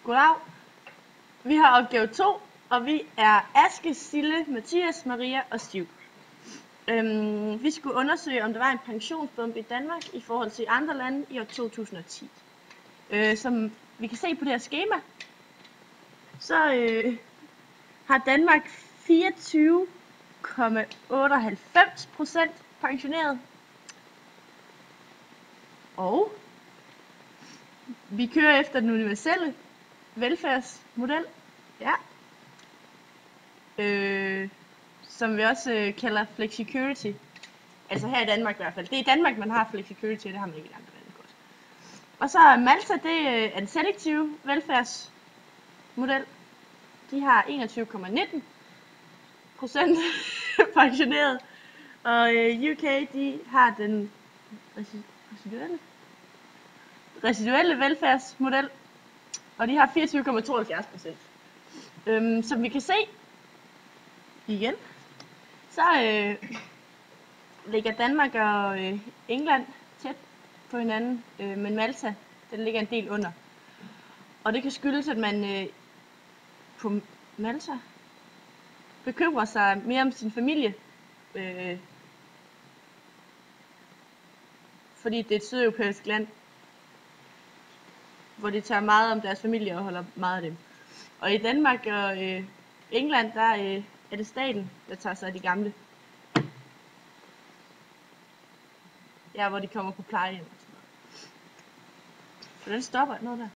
Goddag. Vi har opgave 2, og vi er Aske, Sille, Mathias, Maria og Stiv. Vi skulle undersøge, om der var en pensionsbombe i Danmark i forhold til andre lande i år 2010. Som vi kan se på det her skema, så har Danmark 24,98% pensioneret. Og vi kører efter den universelle velfærdsmodel, ja. Som vi også kalder flexicurity. Altså her i Danmark i hvert fald. Det er i Danmark, man har flexicurity, det har man ikke i andre lande. Godt. Og så er Malta, det er en selektiv velfærdsmodel. De har 21,19% pensioneret. Og UK, de har den residuelle velfærdsmodel. Og de har 24,72%. Som vi kan se igen, så ligger Danmark og England tæt på hinanden, men Malta, den ligger en del under. Og det kan skyldes, at man på Malta bekymrer sig mere om sin familie, fordi det er et sydeuropæisk land, hvor de tager meget om deres familie og holder meget af dem. Og i Danmark og England, der er det staten, der tager sig af de gamle. Ja, hvor de kommer på plejehjem og sådan noget. Så den stopper noget der.